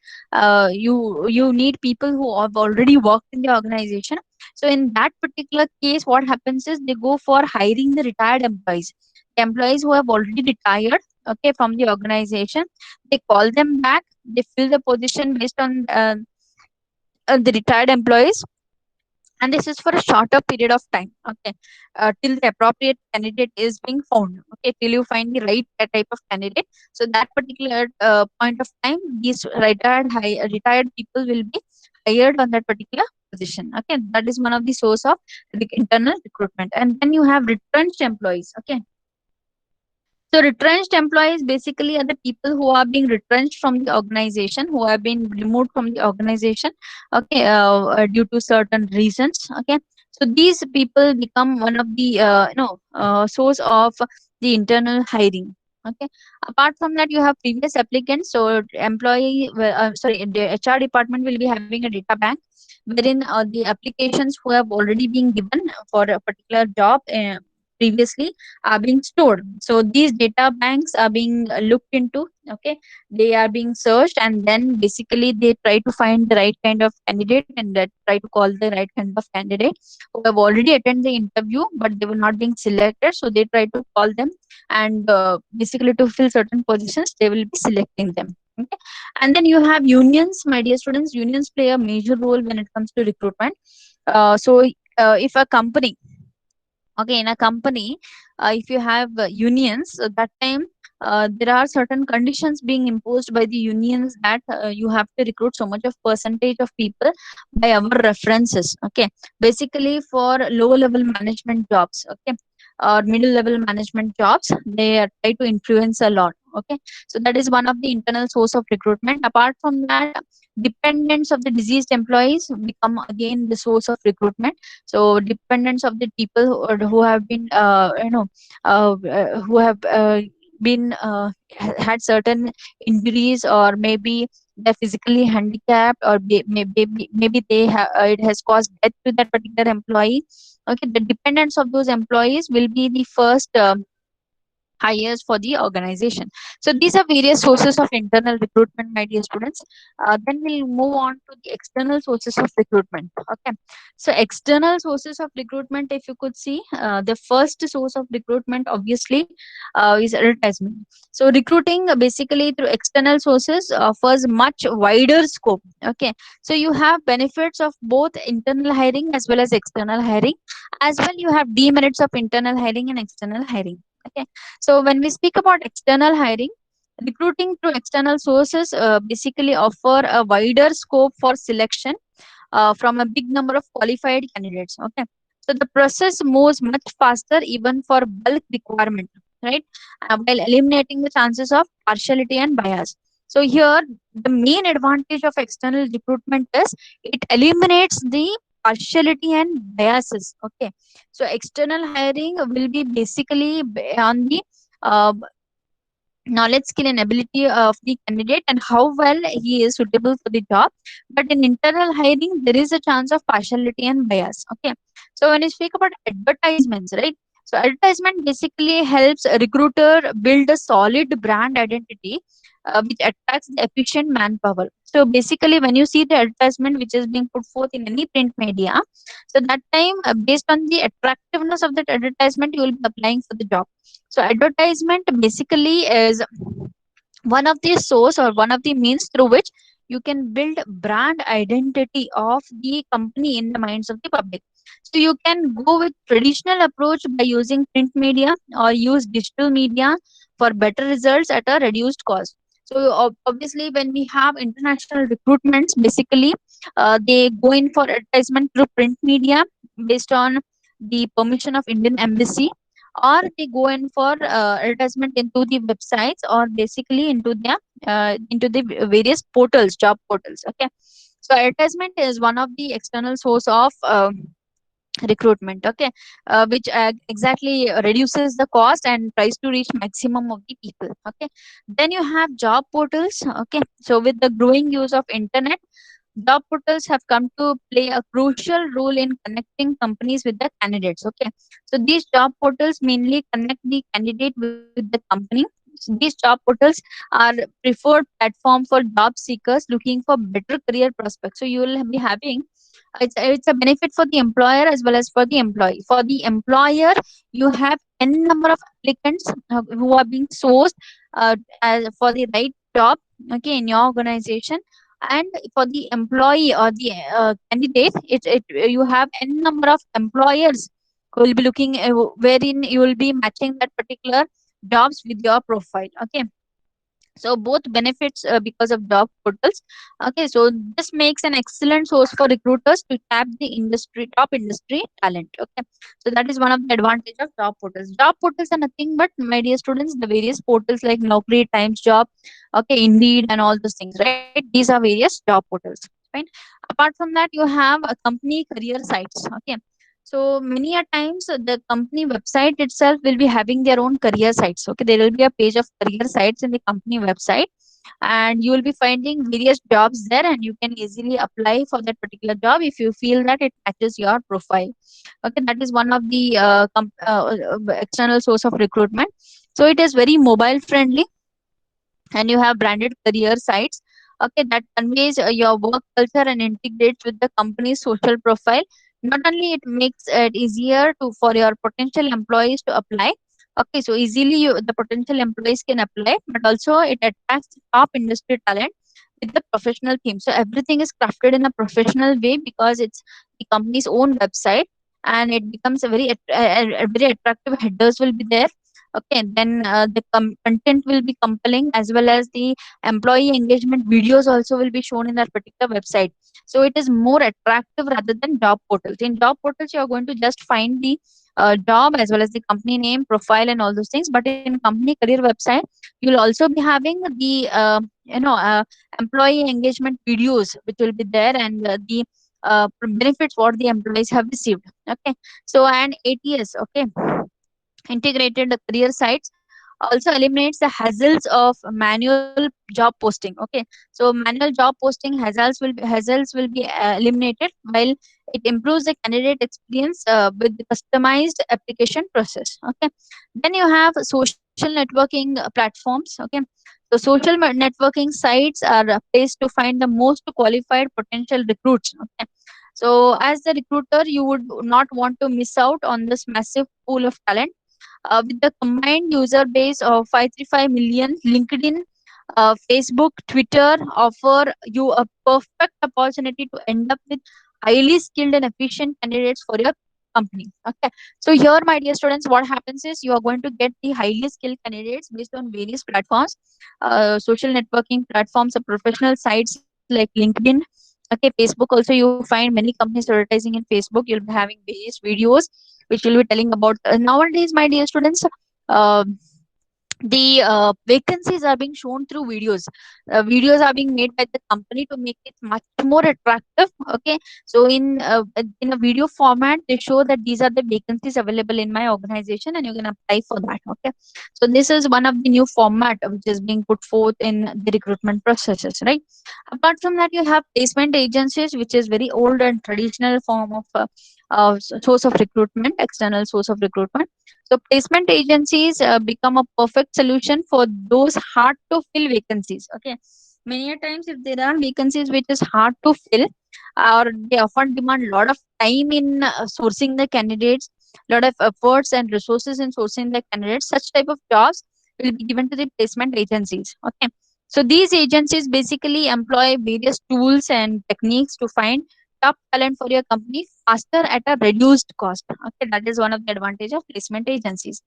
you need people who have already worked in the organization. So in that particular case, what happens is they go for hiring the retired employees, the employees who have already retired, okay, from the organization. They call them back, they fill the position based on the retired employees, and this is for a shorter period of time. Okay, till the appropriate candidate is being found. Okay, till you find the right type of candidate. So that particular point of time, these retired people will be hired on that particular position. Okay, that is one of the source of the internal recruitment. And then you have retrenched employees. Okay, so retrenched employees basically are the people who are being retrenched from the organization, who have been removed from the organization, okay, due to certain reasons. Okay, so these people become one of the source of the internal hiring. Okay, apart from that, you have previous applicants. So the HR department will be having a data bank wherein the applications who have already been given for a particular job previously are being stored. So these data banks are being looked into. Okay, they are being searched, and then basically they try to find the right kind of candidate, and try to call the right kind of candidate who have already attended the interview but they were not being selected. So they try to call them, and basically to fill certain positions they will be selecting them. Okay, and then you have unions, my dear students. Unions play a major role when it comes to recruitment. If a company, okay, in a company, if you have unions, that time there are certain conditions being imposed by the unions that you have to recruit so much of percentage of people by our references. Okay, basically for lower level management jobs, okay, or middle level management jobs, they try to influence a lot. Okay, so that is one of the internal source of recruitment. Apart from that, dependents of the diseased employees become again the source of recruitment. So dependents of the people who have been who have been had certain injuries, or maybe they're physically handicapped, or maybe they have it has caused death to that particular employee. Okay, the dependents of those employees will be the first hires for the organization. So these are various sources of internal recruitment, my dear students. Then we'll move on to the external sources of recruitment. Okay, so external sources of recruitment, if you could see, the first source of recruitment obviously is advertisement. So recruiting basically through external sources offers much wider scope. Okay, so you have benefits of both internal hiring as well as external hiring. As well, you have demerits of internal hiring and external hiring. Okay, so when we speak about external hiring, recruiting through external sources basically offer a wider scope for selection from a big number of qualified candidates. Okay, so the process moves much faster even for bulk requirement, right? While eliminating the chances of partiality and bias. So here, the main advantage of external recruitment is it eliminates the partiality and biases. Okay, so external hiring will be basically on the uh, knowledge, skill, and ability of the candidate and how well he is suitable for the job. But in internal hiring, there is a chance of partiality and bias. Okay. So when you speak about advertisements, right? So advertisement basically helps a recruiter build a solid brand identity, which attracts the efficient manpower. So basically, when you see the advertisement which is being put forth in any print media, so that time, based on the attractiveness of that advertisement, you will be applying for the job. So advertisement basically is one of the source or one of the means through which you can build brand identity of the company in the minds of the public. So you can go with traditional approach by using print media or use digital media for better results at a reduced cost. So obviously when we have international recruitments, basically they go in for advertisement through print media based on the permission of Indian embassy, or they go in for advertisement into the websites, or basically into the various portals, job portals. Okay, so advertisement is one of the external source of recruitment. Okay, which exactly reduces the cost and tries to reach maximum of the people. Okay, then you have job portals. Okay, so with the growing use of internet, job portals have come to play a crucial role in connecting companies with the candidates. Okay, so these job portals mainly connect the candidate with the company. So these job portals are preferred platform for job seekers looking for better career prospects. So you will be having, it's a benefit for the employer as well as for the employee. For the employer, you have n number of applicants who are being sourced for the right job, okay, in your organization. And for the employee or the candidate, you have n number of employers who will be looking wherein you will be matching that particular jobs with your profile. Okay, so both benefits because of job portals. Okay, so this makes an excellent source for recruiters to tap the industry, top industry talent. Okay, so that is one of the advantage of job portals. Job portals are nothing but, my dear students, the various portals like Naukri, Times Job, okay, Indeed, and all those things, right? These are various job portals. Fine. Apart from that, you have a company career sites. Okay, so many a times the company website itself will be having their own career sites. Okay, there will be a page of career sites in the company website, and you will be finding various jobs there, and you can easily apply for that particular job if you feel that it matches your profile. Okay, that is one of the external source of recruitment. So it is very mobile friendly, and you have branded career sites, okay, that conveys your work culture and integrates with the company's social profile. Not only it makes it easier to for your potential employees to apply, okay, so easily the potential employees can apply, but also it attracts top industry talent with the professional theme. So everything is crafted in a professional way because it's the company's own website, and it becomes a very very attractive headers will be there. Okay, then the content will be compelling, as well as the employee engagement videos also will be shown in that particular website. So it is more attractive rather than job portals. In job portals, you are going to just find the job as well as the company name, profile, and all those things. But in company career website, you'll also be having the employee engagement videos which will be there, and the benefits what the employees have received. Okay, so and ATS, okay, integrated career sites, also eliminates the hassles of manual job posting. Okay, so manual job posting hassles will be eliminated, while it improves the candidate experience with the customized application process. Okay, then you have social networking platforms. Okay, so social networking sites are a place to find the most qualified potential recruits. Okay, so as the recruiter, you would not want to miss out on this massive pool of talent. With the combined user base of 535 million, LinkedIn, Facebook, Twitter offer you a perfect opportunity to end up with highly skilled and efficient candidates for your company. Okay, so here, my dear students, what happens is you are going to get the highly skilled candidates based on various platforms, social networking platforms, professional sites like LinkedIn. Okay, Facebook also, you find many companies advertising in Facebook. You'll be having various videos which will be telling about nowadays, my dear students. Uh, the vacancies are being shown through videos. Videos are being made by the company to make it much more attractive. Okay, so in a video format, they show that these are the vacancies available in my organization, and you can apply for that. Okay, so this is one of the new format which is being put forth in the recruitment processes, right? Apart from that, you have placement agencies, which is very old and traditional form of source of recruitment, external source of recruitment. So placement agencies become a perfect solution for those hard to fill vacancies. Okay, many a times if there are vacancies which is hard to fill, or they often demand a lot of time in sourcing the candidates, lot of efforts and resources in sourcing the candidates, such type of jobs will be given to the placement agencies. Okay, so these agencies basically employ various tools and techniques to find top talent for your company faster at a reduced cost. Okay, that is one of the advantage of placement agencies.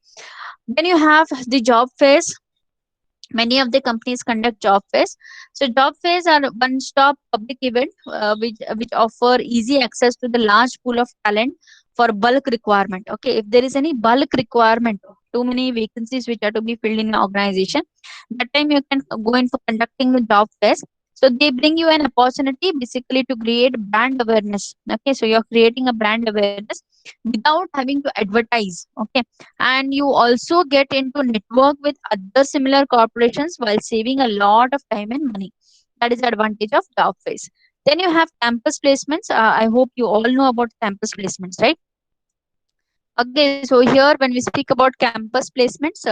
Then you have the job fairs. Many of the companies conduct job fairs. So job fairs are one stop public event which offer easy access to the large pool of talent for bulk requirement. Okay, if there is any bulk requirement, too many vacancies which are to be filled in an organization, that time you can go in for conducting the job fairs. So they bring you an opportunity basically to create brand awareness. Okay, so you're creating a brand awareness without having to advertise. Okay, and you also get into network with other similar corporations while saving a lot of time and money. That is the advantage of job phase. Then you have campus placements. I hope you all know about campus placements, right? Okay, so here when we speak about campus placements,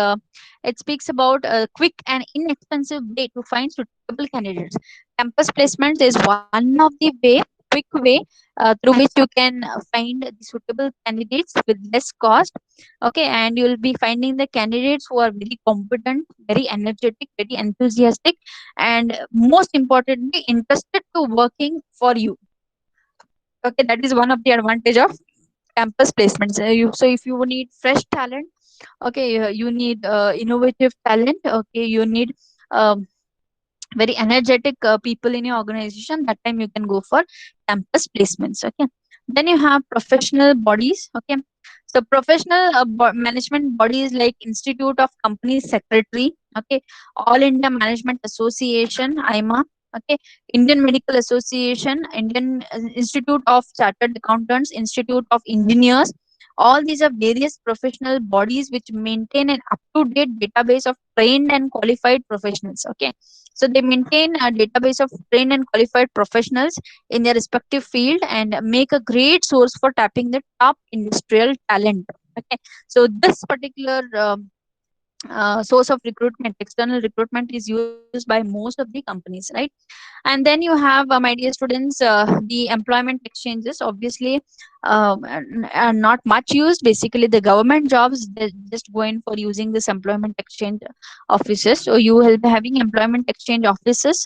it speaks about a quick and inexpensive way to find suitable candidates. Campus placements is one of the quick way through which you can find the suitable candidates with less cost. Okay, and you'll be finding the candidates who are very competent, very energetic, very enthusiastic, and most importantly, interested to working for you. Okay, that is one of the advantage of campus placements. So if you need fresh talent, okay, you need innovative talent, okay, you need um, very energetic people in your organization, that time you can go for campus placements. Okay, then you have professional bodies. Okay, so professional management bodies like Institute of Company Secretary, okay, All India Management Association, IMA, okay, Indian Medical Association, Indian Institute of Chartered Accountants, Institute of Engineers. All these are various professional bodies which maintain an up-to-date database of trained and qualified professionals. Okay, so they maintain a database of trained and qualified professionals in their respective field and make a great source for tapping the top industrial talent. Okay, so this particular source of recruitment, external recruitment, is used by most of the companies, right? And then you have, my dear students, the employment exchanges. Obviously, are not much used. Basically, the government jobs, they just go in for using this employment exchange offices. So you will be having employment exchange offices.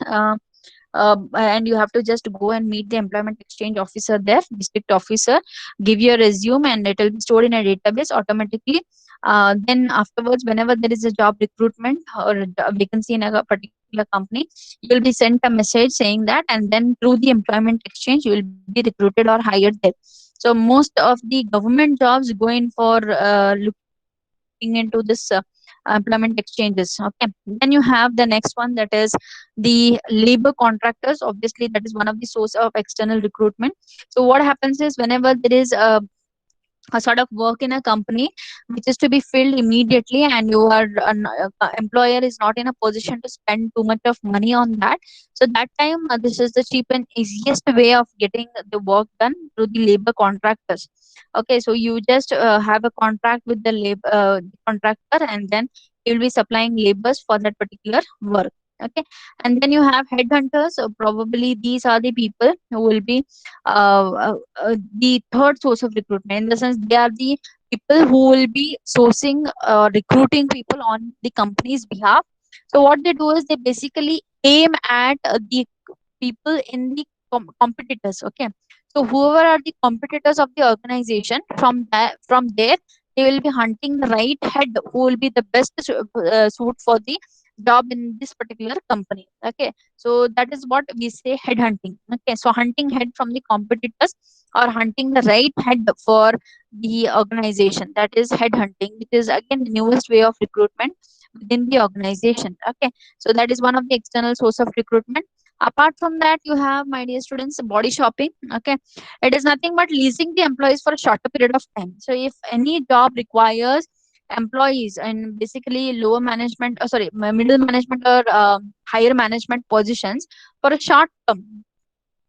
And you have to just go and meet the employment exchange officer there, district officer, give your resume, and it will be stored in a database automatically. Then afterwards, whenever there is a job recruitment or a vacancy in a particular company, you will be sent a message saying that, and then through the employment exchange, you will be recruited or hired there. So most of the government jobs go in for looking into this employment exchanges. Okay. Then you have the next one, that is the labor contractors. Obviously, that is one of the source of external recruitment. So what happens is, whenever there is a sort of work in a company which is to be filled immediately, and your employer is not in a position to spend too much of money on that, so that time this is the cheap and easiest way of getting the work done through the labor contractors. Okay, so you just have a contract with the labor contractor, and then you will be supplying labors for that particular work. Okay. And then you have headhunters. So probably these are the people who will be the third source of recruitment, in the sense they are the people who will be sourcing recruiting people on the company's behalf. So what they do is they basically aim at the people in the competitors. Okay, so whoever are the competitors of the organization, from there they will be hunting the right head who will be the best suit for the job in this particular company. Okay, so that is what we say headhunting. Okay, so hunting head from the competitors, or hunting the right head for the organization, that is headhunting, which is again the newest way of recruitment within the organization. Okay, so that is one of the external source of recruitment. Apart from that, you have, my dear students, body shopping. Okay, it is nothing but leasing the employees for a shorter period of time. So if any job requires employees and basically lower management, sorry, middle management, or higher management positions for a short term,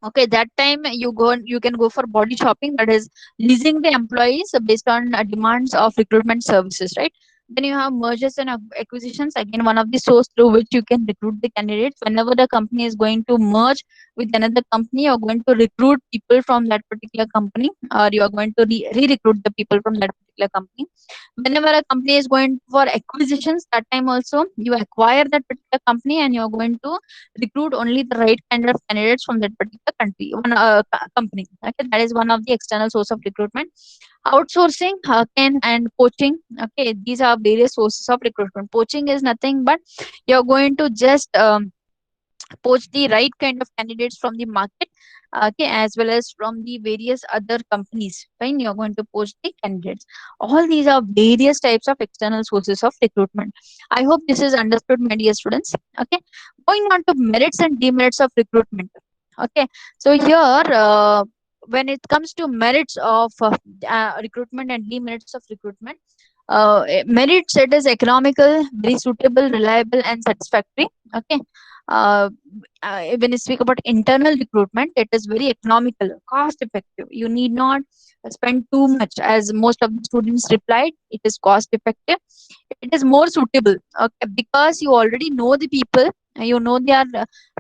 okay, that time you can go for body shopping, that is leasing the employees based on demands of recruitment services, right? Then you have mergers and acquisitions, again one of the source through which you can recruit the candidates. Whenever the company is going to merge with another company, you're going to recruit people from that particular company, or you are going to re-recruit the people from that particular company. Whenever a company is going for acquisitions, that time also you acquire that particular company, and you're going to recruit only the right kind of candidates from that particular company. Okay, that is one of the external source of recruitment. Outsourcing, and poaching. Okay, these are various sources of recruitment. Poaching is nothing but you're going to just poach the right kind of candidates from the market, okay, as well as from the various other companies. Fine, you're going to poach the candidates. All these are various types of external sources of recruitment. I hope this is understood, my dear students. Okay, going on to merits and demerits of recruitment. Okay, so here, when it comes to merits of recruitment and demerits of recruitment, merits, it is economical, very suitable, reliable, and satisfactory. Okay, uh, when you speak about internal recruitment, it is very economical, cost effective. You need not spend too much, as most of the students replied. It is cost effective. It is more suitable, okay, because you already know the people, you know their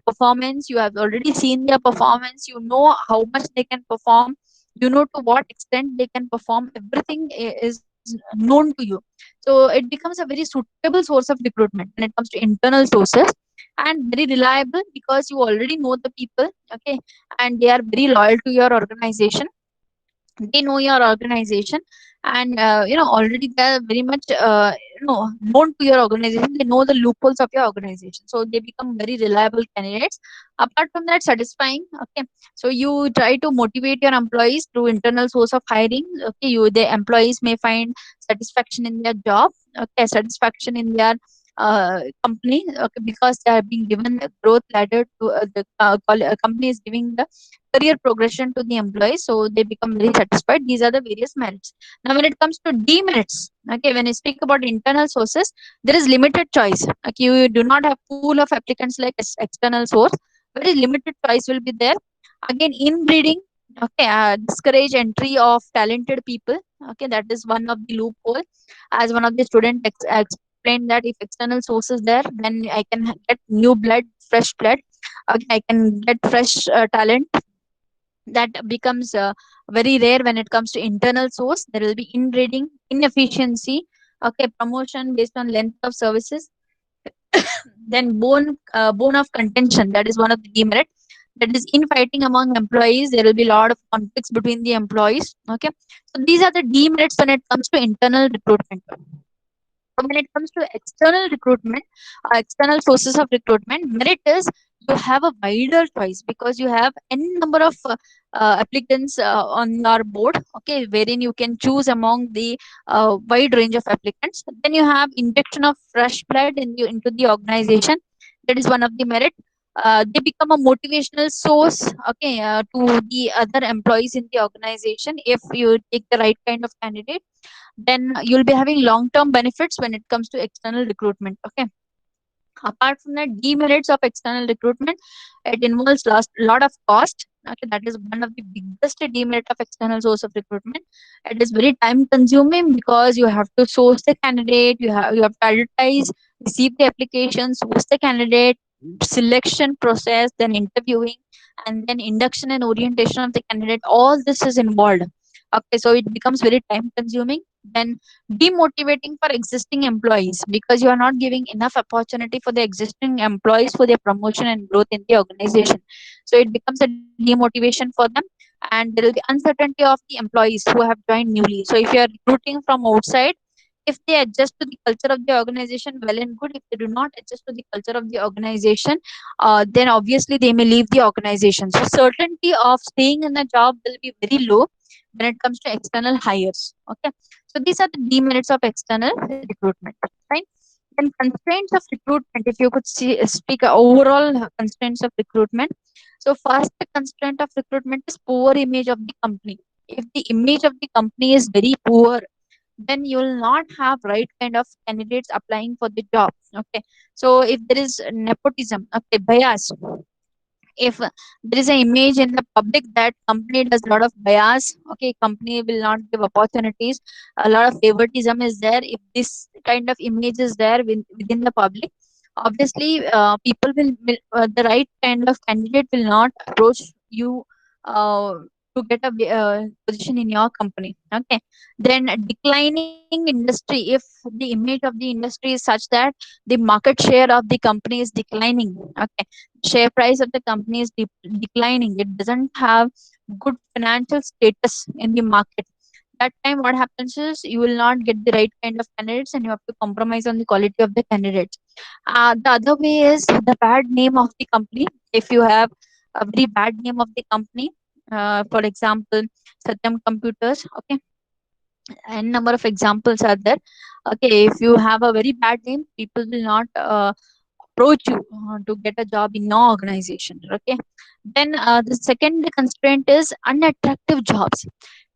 performance, you have already seen their performance, you know how much they can perform, you know to what extent they can perform. Everything is known to you. So it becomes a very suitable source of recruitment when it comes to internal sources, and very reliable because you already know the people. Okay, and they are very loyal to your organization, they know your organization, and already they're very much known to your organization, they know the loopholes of your organization, so they become very reliable candidates. Apart from that, satisfying. Okay, so you try to motivate your employees through internal source of hiring. Okay, the employees may find satisfaction in their job, okay, satisfaction in their company, okay, because they are being given a growth ladder to company is giving the career progression to the employees, so they become very satisfied. These are the various merits. Now when it comes to demerits, okay, when you speak about internal sources, there is limited choice. Okay, you do not have pool of applicants like external source. Very limited choice will be there. Again, inbreeding, okay, discourage entry of talented people. Okay, that is one of the loophole. As one of the student explained, that if external source is there, then I can get new blood, fresh blood. Okay, I can get fresh talent. That becomes very rare when it comes to internal source. There will be inbreeding, inefficiency. Okay, promotion based on length of services. Then bone of contention, that is one of the demerit. That is infighting among employees, there will be a lot of conflicts between the employees. Okay, so these are the demerits when it comes to internal recruitment. So when it comes to external recruitment, external sources of recruitment, merit is you have a wider choice because you have n number of applicants on your board, okay, wherein you can choose among the wide range of applicants. Then you have injection of fresh blood into the organization. That is one of the merit. They become a motivational source, okay, to the other employees in the organization if you take the right kind of candidate. Then you'll be having long term benefits when it comes to external recruitment, okay. Apart from that, demerits of external recruitment, it involves lot of cost, okay. That is one of the biggest demerit of external source of recruitment. It is very time consuming because you have to source the candidate, you have to advertise, receive the application, source the candidate, selection process, then interviewing, and then induction and orientation of the candidate. All this is involved, okay. So it becomes very time consuming, then demotivating for existing employees because you are not giving enough opportunity for the existing employees for their promotion and growth in the organization. So it becomes a demotivation for them, and there will be uncertainty of the employees who have joined newly. So if you are recruiting from outside, if they adjust to the culture of the organization, well and good. If they do not adjust to the culture of the organization, then obviously they may leave the organization. So certainty of staying in the job will be very low when it comes to external hires, okay. So these are the demerits of external recruitment, right? Then constraints of recruitment. If you could speak overall constraints of recruitment. So first, the constraint of recruitment is poor image of the company. If the image of the company is very poor, then you will not have right kind of candidates applying for the job. Okay. So if there is nepotism, okay, bias, if there is an image in the public that company does a lot of bias, okay, company will not give opportunities, a lot of favoritism is there. If this kind of image is there within the public, obviously people the right kind of candidate will not approach you uh, to get a position in your company, okay. Then declining industry. If the image of the industry is such that the market share of the company is declining, okay, share price of the company is declining, it doesn't have good financial status in the market, that time what happens is you will not get the right kind of candidates and you have to compromise on the quality of the candidates. The other way is the bad name of the company. If you have a very bad name of the company, for example, Satyam Computers, okay, and number of examples are there, okay. If you have a very bad name, people will not approach you to get a job in your organization, okay. Then the second constraint is unattractive jobs.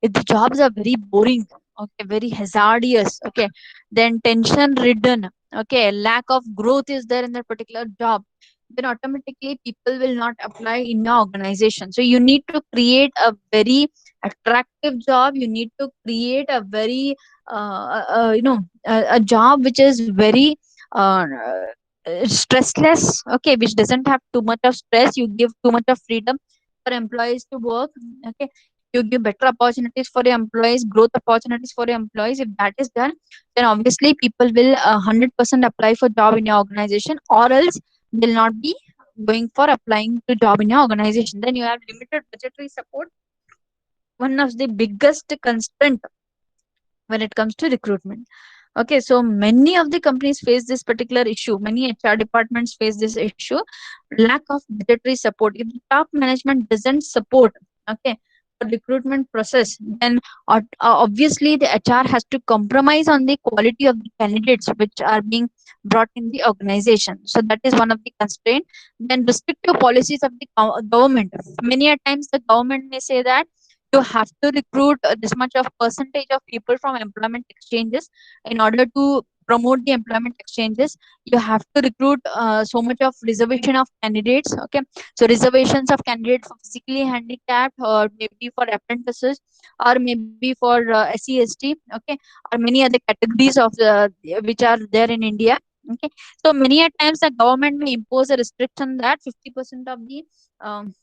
If the jobs are very boring, okay, very hazardous, okay, then tension ridden, okay, lack of growth is there in that particular job, then automatically people will not apply in your organization. So you need to create a very attractive job, you need to create a very a job which is very uh, stressless, okay, which doesn't have too much of stress. You give too much of freedom for employees to work, okay. You give better opportunities for your employees, growth opportunities for your employees. If that is done, then obviously people will 100% apply for job in your organization, or else they'll not be going for applying to job in your organization. Then you have limited budgetary support, one of the biggest constraint when it comes to recruitment. Okay, so many of the companies face this particular issue. Many HR departments face this issue. Lack of budgetary support. If the top management doesn't support, okay, for recruitment process, then obviously the HR has to compromise on the quality of the candidates which are being brought in the organization. So that is one of the constraint. Then restrictive policies of the government. Many a times the government may say that you have to recruit this much of percentage of people from employment exchanges in order to promote the employment exchanges. You have to recruit so much of reservation of candidates, okay. So reservations of candidates for physically handicapped, or maybe for apprentices, or maybe for SEST, okay, or many other categories of which are there in India, okay. So many a times the government may impose a restriction that 50% of the um,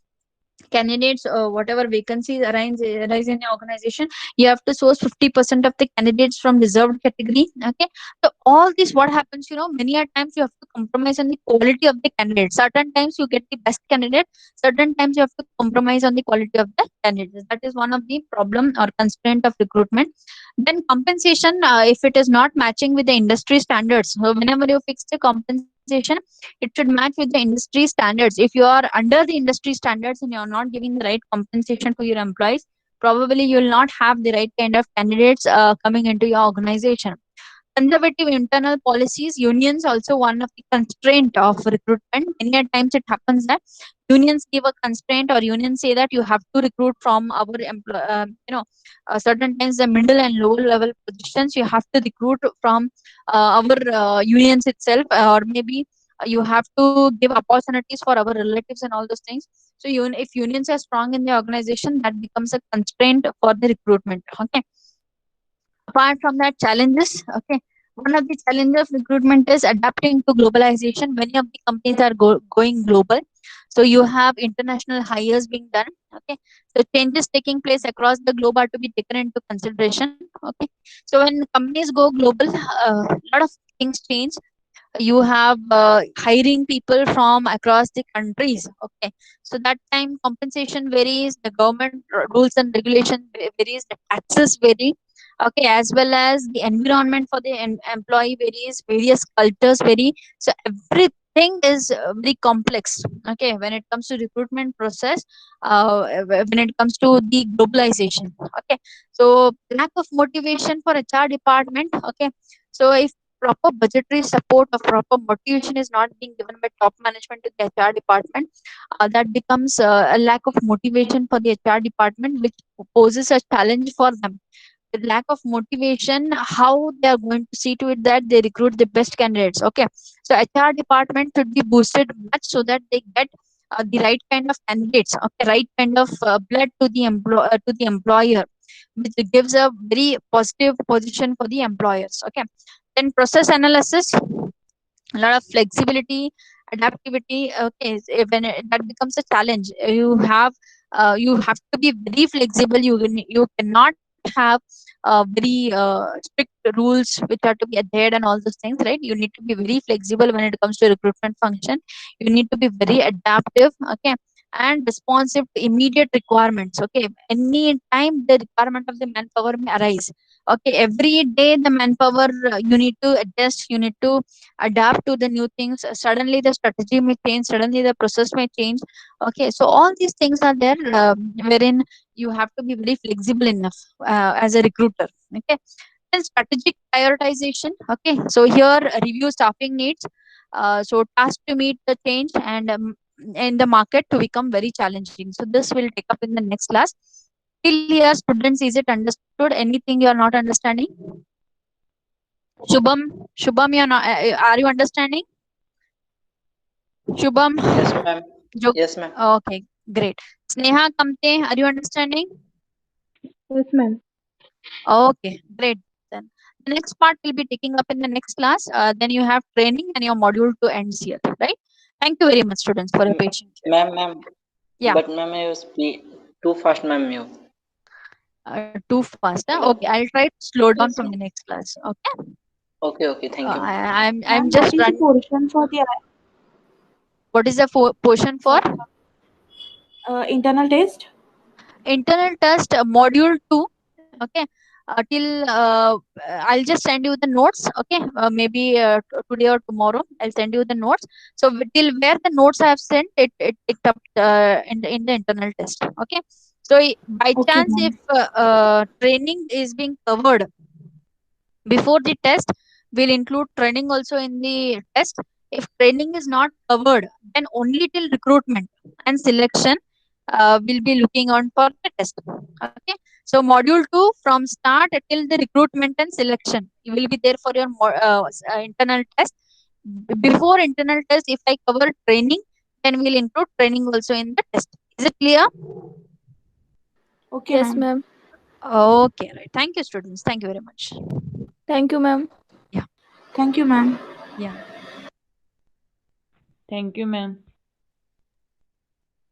candidates, whatever vacancies arise in your organization, you have to source 50% of the candidates from reserved category. Okay, so all this what happens, many a times you have to compromise on the quality of the candidate. Certain times you get the best candidate, certain times you have to compromise on the quality of the candidates. That is one of the problem or constraint of recruitment. Then compensation, if it is not matching with the industry standards, so whenever you fix the compensation, it should match with the industry standards. If you are under the industry standards and you are not giving the right compensation to your employees, probably you will not have the right kind of candidates coming into your organization. Conservative internal policies, unions also one of the constraint of recruitment. Many a times it happens that unions give a constraint, or unions say that you have to recruit from our certain times the middle and lower level positions you have to recruit from our unions itself, or maybe you have to give opportunities for our relatives and all those things. So if unions are strong in the organization, that becomes a constraint for the recruitment. Okay, apart from that, challenges. Okay, one of the challenges of recruitment is adapting to globalization. Many of the companies are going global, so you have international hires being done. Okay, so changes taking place across the globe are to be taken into consideration. Okay, so when companies go global, a lot of things change. You have hiring people from across the countries. Okay, so that time compensation varies, the government rules and regulation varies, the taxes vary. Okay, as well as the environment for the employee varies, various cultures vary. So everything is very complex. Okay, when it comes to recruitment process, when it comes to the globalization. Okay, so lack of motivation for HR department. Okay, so if proper budgetary support or proper motivation is not being given by top management to the HR department, that becomes a lack of motivation for the HR department, which poses a challenge for them. With lack of motivation, how they are going to see to it that they recruit the best candidates? Okay, so HR department should be boosted much so that they get the right kind of candidates. Okay, right kind of blood to the to the employer, which gives a very positive position for the employers. Okay, then process analysis, a lot of flexibility, adaptivity. Okay, when that becomes a challenge, you have to be very flexible. You cannot have very strict rules which are to be adhered and all those things, right? You need to be very flexible when it comes to recruitment function. You need to be very adaptive. Okay, and responsive to immediate requirements. Okay, any time the requirement of the manpower may arise. Okay, every day the manpower, you need to adjust, you need to adapt to the new things. Suddenly the strategy may change, suddenly the process may change. Okay, so all these things are there, wherein you have to be very flexible enough as a recruiter. Okay, then strategic prioritization. Okay, so here review staffing needs, so task to meet the change and in the market to become very challenging. So this will take up in the next class. Till here, students, is it understood? Anything you are not understanding? Shubham, Shubham, you're not, are you understanding? Shubham, Yes, ma'am. Jo- Yes, ma'am. okay, great. Sneha Kamte, are you understanding? Yes, ma'am. Okay, great. Then the next part will be taking up in the next class. Then you have training and your module to ends here, right? Thank you very much, students, for your patience. Ma'am. Yeah, But ma'am, you speak too fast, ma'am. You. too fast. Huh? Hello. Okay, I'll try to slow down Yes, from the ma'am. next class. Okay, Okay. Thank you, ma'am. I'm Ma'am, what just is the running. portion for the What is the portion for internal test? internal test, module 2? Okay, till I'll just send you the notes. Okay, maybe today or tomorrow I'll send you the notes. So till where the notes I have sent, it picked up in the internal test. Okay, so by Okay, chance if ma'am. training is being covered before the test, we'll include training also in the test. If training is not covered, then only till recruitment and selection we'll be looking on for the test. Okay, so module 2 from start till the recruitment and selection, you will be there for your internal test. Before internal test, if I cover training, then we'll include training also in the test. Is it clear? Okay, Yes, ma'am. ma'am. Okay, right. Thank you, students. Thank you very much. Thank you, ma'am. Yeah. Thank you, ma'am. Yeah. Thank you, ma'am.